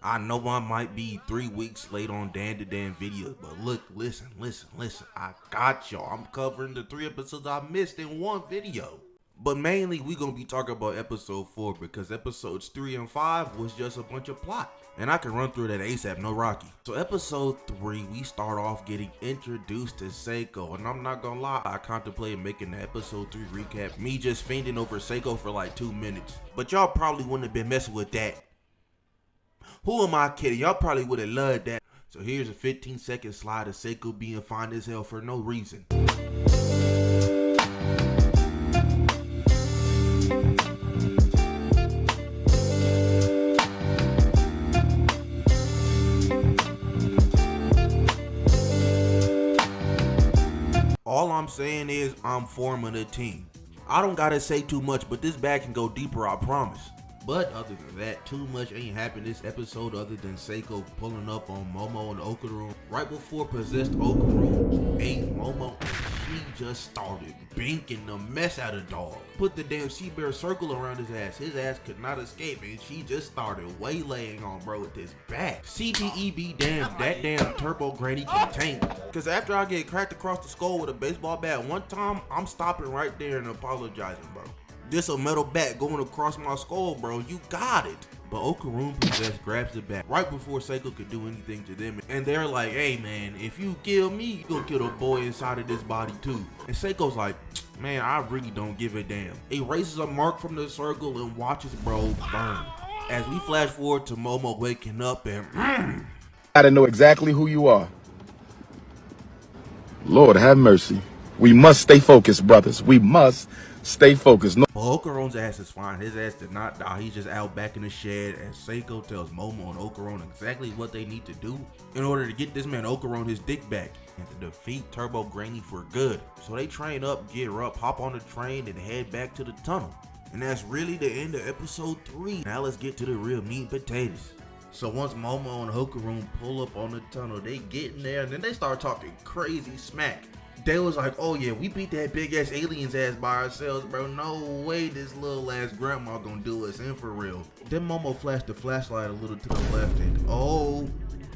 I know I might be 3 weeks late on Dan to Dan videos, but look, listen. I got y'all. I'm covering the 3 episodes I missed in one video. But mainly, we gonna be talking about episode 4 because episodes 3 and 5 was just a bunch of plot. And I can run through that ASAP, no Rocky. So episode 3, we start off getting introduced to Seiko. And I'm not gonna lie, I contemplated making the episode 3 recap, me just fainting over Seiko for like 2 minutes. But y'all probably wouldn't have been messing with that. Who am I kidding? Y'all probably would have loved that. So here's a 15-second slide of Seiko being fine as hell for no reason. All I'm saying is I'm forming a team. I don't gotta say too much, but this bag can go deeper, I promise. But other than that, too much ain't happened this episode other than Seiko pulling up on Momo and Okarun. Right before possessed Okarun ate Momo, she just started binking the mess out of dog. Put the damn sea bear circle around his ass. His ass could not escape, and she just started waylaying on bro with this bat. CTE be damn, that damn turbo granny can tank. Cause after I get cracked across the skull with a baseball bat one time, I'm stopping right there and apologizing, bro. This a metal bat going across my skull, bro. You got it. But Okarun possessed grabs the bat right before Seiko could do anything to them. And they're like, hey man, if you kill me, you gonna kill the boy inside of this body too. And Seiko's like, man, I really don't give a damn. Erases a mark from the circle and watches bro burn. As we flash forward to Momo waking up and Gotta know exactly who you are. Lord have mercy. We must stay focused, brothers. We must stay focused. No. Okarun's ass is fine. His ass did not die. He's just out back in the shed, and Seiko tells Momo and Okarun exactly what they need to do in order to get this man Okarun his dick back and to defeat Turbo Granny for good. So they train up, gear up, hop on the train, and head back to the tunnel. And that's really the end of episode 3. Now let's get to the real meat and potatoes. So once Momo and Okarun pull up on the tunnel, they get in there and then they start talking crazy smack. They was like, oh yeah, we beat that big ass alien's ass by ourselves, bro. No way this little ass grandma gonna do us in for real. Then Momo flashed the flashlight a little to the left and oh,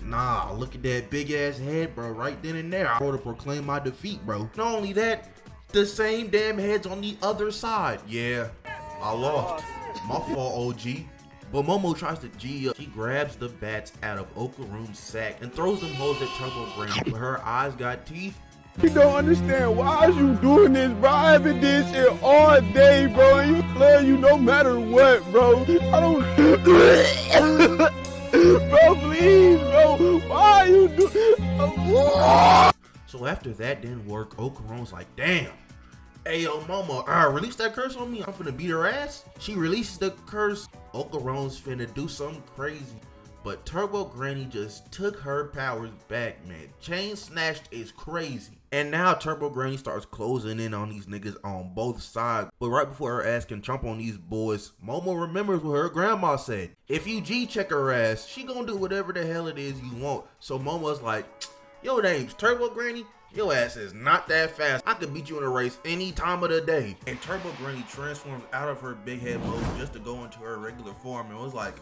nah, look at that big ass head, bro. Right then and there, I wrote to proclaim my defeat, bro. Not only that, the same damn head's on the other side. Yeah, I lost. My fault, OG. But Momo tries to G up. She grabs the bats out of Okarun's sack and throws them hoes at Turbo Granny. But her eyes got teeth. You don't understand. Why are you doing this, bro? I haven't did shit all day, bro. And you love you no matter what, bro. I don't. Bro, please, bro. Why are you doing? So after that didn't work, Okarun's like, damn. Hey, yo, Momo, release that curse on me. I'm finna beat her ass. She releases the curse. Okarun's finna do something crazy. But Turbo Granny just took her powers back, man. Chain snatched is crazy. And now Turbo Granny starts closing in on these niggas on both sides. But right before her ass can jump on these boys, Momo remembers what her grandma said. If you G-check her ass, she gonna do whatever the hell it is you want. So Momo's like, your name's Turbo Granny? Your ass is not that fast. I could beat you in a race any time of the day. And Turbo Granny transforms out of her big head mode just to go into her regular form and was like,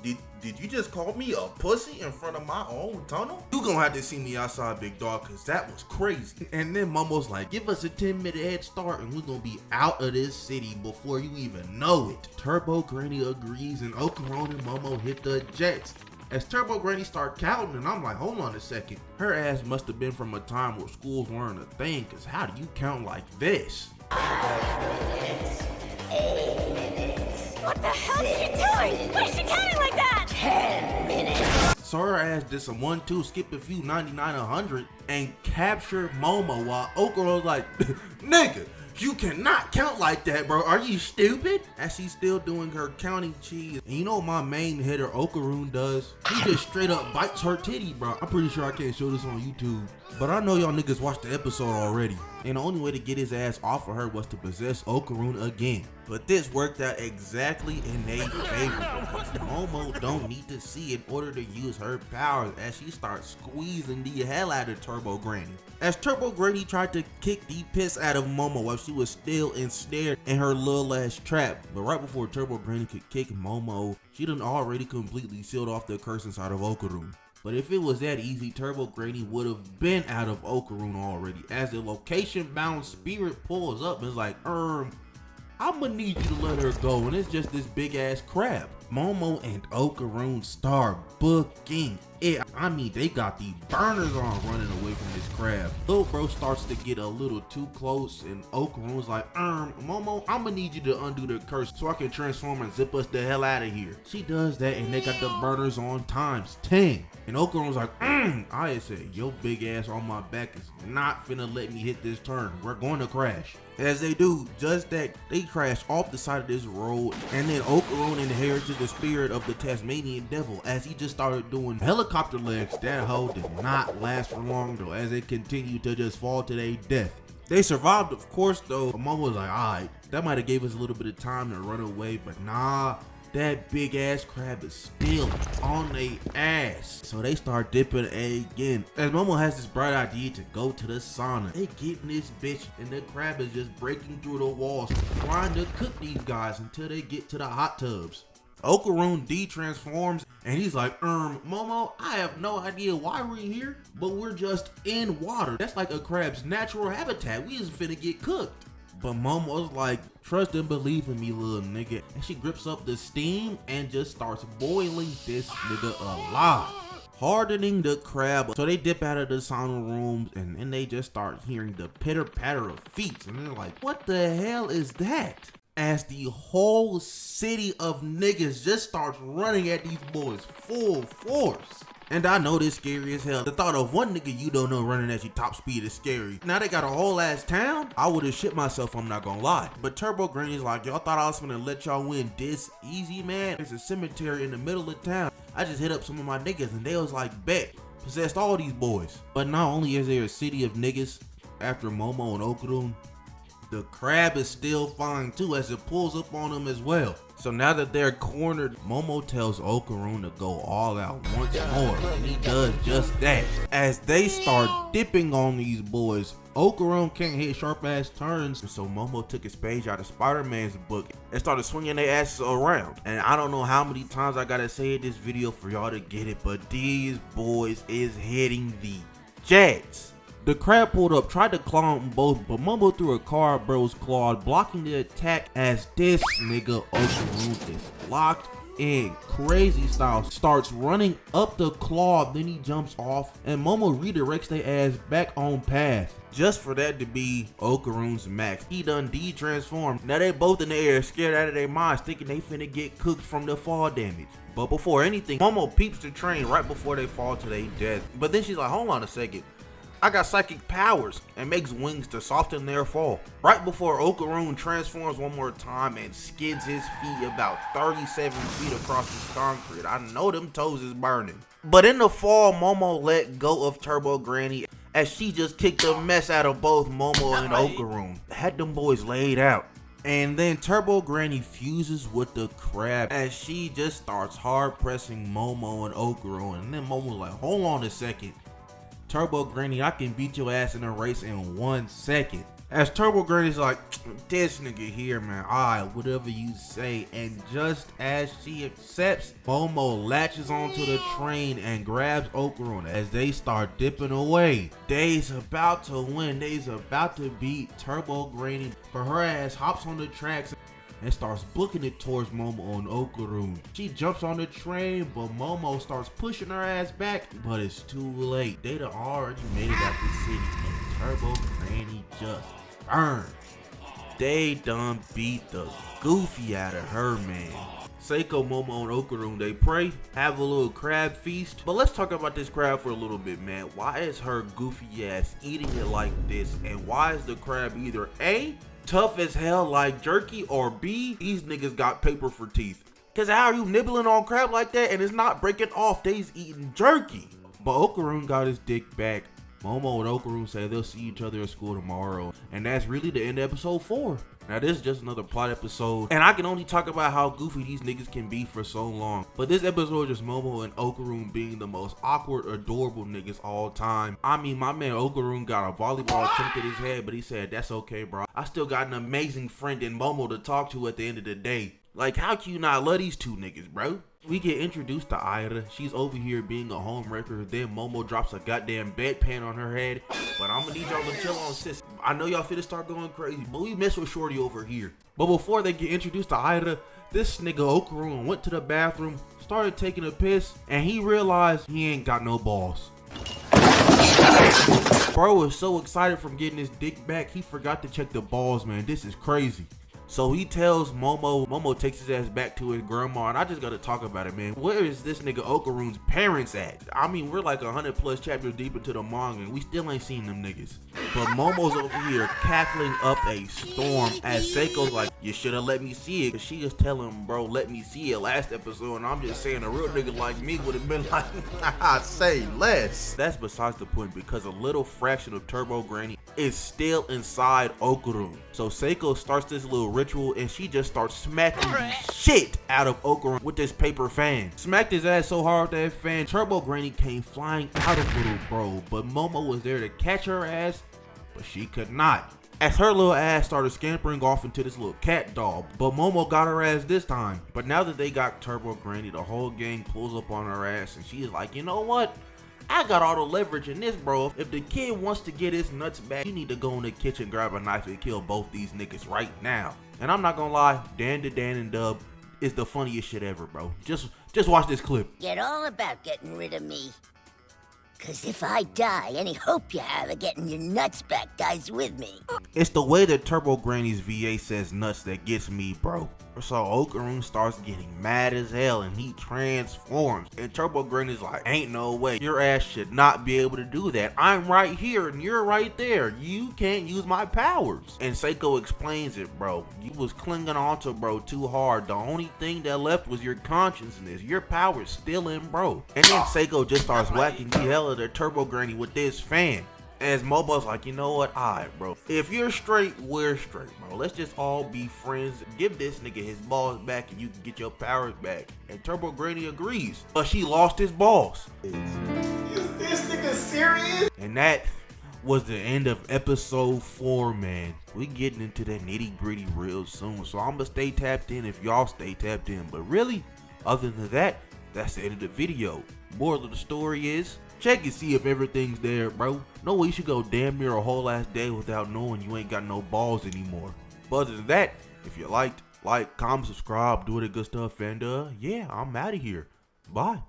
Did you just call me a pussy in front of my own tunnel? You gonna have to see me outside, big dog, cause that was crazy. And then Momo's like, give us a 10-minute head start and we're gonna be out of this city before you even know it. Turbo Granny agrees and Okarun and Momo hit the jets. As Turbo Granny start counting and I'm like, hold on a second. Her ass must have been from a time where schools weren't a thing, cause how do you count like this? 8 minutes. What the hell is she doing? Why is she counting like that? 10 minutes. So her ass did some 1-2, skip a few 99, 100, and captured Momo while Okarun's like, nigga, you cannot count like that, bro. Are you stupid? As she's still doing her counting cheese. And you know what my main hitter Okarun does? He just straight up bites her titty, bro. I'm pretty sure I can't show this on YouTube, but I know y'all niggas watched the episode already. And the only way to get his ass off of her was to possess Okarun again. But this worked out exactly in their favor because Momo don't need to see in order to use her powers as she starts squeezing the hell out of Turbo Granny. As Turbo Granny tried to kick the piss out of Momo while she was still ensnared in her little ass trap. But right before Turbo Granny could kick Momo, she done already completely sealed off the curse inside of Okarun. But if it was that easy, Turbo Granny would have been out of Okarun already, as the location-bound spirit pulls up and is like, I'ma need you to let her go, and it's just this big-ass crab. Momo and Okarun start booking it. I mean, they got the burners on running away from this crab. Little bro starts to get a little too close, and Okarun's like, Momo, I'ma need you to undo the curse so I can transform and zip us the hell out of here. She does that, and they got the burners on times 10. And Okarun's like, I said, your big ass on my back is not finna let me hit this turn. We're going to crash. As they do just that, they crash off the side of this road, and then Okarun inherited the spirit of the Tasmanian devil as he just started doing helicopter legs. That hoe did not last for long though, as they continued to just fall to their death. They survived, of course, though. Momo was like, alright, that might have gave us a little bit of time to run away, but nah. That big ass crab is still on their ass. So they start dipping again. As Momo has this bright idea to go to the sauna. They get in this bitch and the crab is just breaking through the walls, trying to cook these guys until they get to the hot tubs. Okarun de-transforms and he's like, Momo, I have no idea why we're here, but we're just in water. That's like a crab's natural habitat. We just finna get cooked. But Momo's like, trust and believe in me, little nigga. And she grips up the steam and just starts boiling this nigga alive, hardening the crab. So they dip out of the sauna rooms and then they just start hearing the pitter patter of feet. And they're like, what the hell is that? As the whole city of niggas just starts running at these boys full force. And I know this scary as hell. The thought of one nigga you don't know running at you top speed is scary. Now they got a whole ass town. I would have shit myself, I'm not gonna lie. But Turbo Granny's like, y'all thought I was gonna let y'all win this easy, man? There's a cemetery in the middle of town. I just hit up some of my niggas and they was like, bet. Possessed all these boys. But not only is there a city of niggas after Momo and Okarun, the crab is still fine too as it pulls up on them as well. So now that they're cornered, Momo tells Okarun to go all out once more, and he does just that. As they start dipping on these boys, Okarun can't hit sharp ass turns, so Momo took his page out of Spider-Man's book and started swinging their asses around. And I don't know how many times I gotta say in this video for y'all to get it, but these boys is hitting the jets. The crab pulled up, tried to claw them both, but Momo threw a car at bro's claw, blocking the attack as this nigga Okarun is locked in crazy style, starts running up the claw, then he jumps off, and Momo redirects their ass back on path. Just for that to be Okarun's max. He done de-transformed. Now they both in the air, scared out of their minds, thinking they finna get cooked from the fall damage. But before anything, Momo peeps the train right before they fall to their death. But then she's like, hold on a second. I got psychic powers, and makes wings to soften their fall. Right before Okarun transforms one more time and skids his feet about 37 feet across the concrete. I know them toes is burning. But in the fall, Momo let go of Turbo Granny as she just kicked the mess out of both Momo and Okarun. Had them boys laid out. And then Turbo Granny fuses with the crab as she just starts hard pressing Momo and Okarun. And then Momo's like, hold on a second. Turbo Granny, I can beat your ass in a race in 1 second. As Turbo Granny's like, this nigga here, man, alright, whatever you say. And just as she accepts, Momo latches onto the train and grabs Okarun as they start dipping away. They's about to win. They's about to beat Turbo Granny, but her ass hops on the tracks and starts booking it towards Momo and Okarun. She jumps on the train, but Momo starts pushing her ass back, but it's too late. They done already made it out the city, and Turbo Granny just burned. They done beat the goofy out of her, man. Seiko, Momo, and Okarun, they pray, have a little crab feast. But let's talk about this crab for a little bit, man. Why is her goofy ass eating it like this? And why is the crab either A, tough as hell like jerky, or B, these niggas got paper for teeth? Cause how are you nibbling on crab like that and it's not breaking off? They's eating jerky. But Okarun got his dick back Momo and Okarun say they'll see each other at school tomorrow. And that's really the end of episode 4. Now this is just another plot episode, and I can only talk about how goofy these niggas can be for so long. But this episode is just Momo and Okarun being the most awkward, adorable niggas all time. I mean, my man Okarun got a volleyball chunked at his head, but he said, that's okay, bro. I still got an amazing friend in Momo to talk to at the end of the day. Like, how can you not love these two niggas, bro? We get introduced to Ida. She's over here being a homewrecker. Then Momo drops a goddamn bedpan on her head. But I'm gonna need y'all to chill on, sis. I know y'all finna start going crazy, but we mess with Shorty over here. But before they get introduced to Ida, this nigga Okarun went to the bathroom, started taking a piss, and he realized he ain't got no balls. Bro was so excited from getting his dick back, he forgot to check the balls, man. This is crazy. So he tells Momo takes his ass back to his grandma, and I just gotta talk about it, man. Where is this nigga Okarun's parents at? I mean, we're like 100+ chapters deep into the manga, and we still ain't seen them niggas. But Momo's over here cackling up a storm as Seiko's like, you should've let me see it. Cause she is telling him, bro, let me see it last episode, and I'm just saying a real nigga like me would've been like, say less. That's besides the point, because a little fraction of Turbo Granny is still inside Okarun. So Seiko starts this little ritual, and she just starts smacking the shit out of Okarun with this paper fan. Smacked his ass so hard with that fan, Turbo Granny came flying out of little bro, but Momo was there to catch her ass, but she could not. As her little ass started scampering off into this little cat doll, but Momo got her ass this time. But now that they got Turbo Granny, the whole gang pulls up on her ass, and she is like, you know what? I got all the leverage in this, bro. If the kid wants to get his nuts back, he need to go in the kitchen, grab a knife, and kill both these niggas right now. And I'm not gonna lie, Dan and Dub is the funniest shit ever, bro. Just watch this clip. Get all about getting rid of me. Cause if I die, any hope you have of getting your nuts back dies with me. It's the way that Turbo Granny's VA says nuts that gets me, bro. So Okarun starts getting mad as hell, and he transforms. And Turbo Granny's like, ain't no way. Your ass should not be able to do that. I'm right here and you're right there. You can't use my powers. And Seiko explains it, bro. You was clinging onto bro too hard. The only thing that left was your consciousness. Your power's still in bro. And then Seiko just starts whacking the hell out of Turbo Granny with this fan. As Momo's like, you know what? Alright, bro. If you're straight, we're straight, bro. Let's just all be friends. Give this nigga his balls back and you can get your powers back. And Turbo Granny agrees. But she lost his balls. Is this nigga serious? And that was the end of episode 4, man. We getting into that nitty gritty real soon. So I'm gonna stay tapped in if y'all stay tapped in. But really, other than that, that's the end of the video. Moral of the story is, check and see if everything's there, bro. No way you should go damn near a whole ass day without knowing you ain't got no balls anymore. But other than that, if you liked, like, comment, subscribe, do the good stuff, and yeah, I'm out of here. Bye.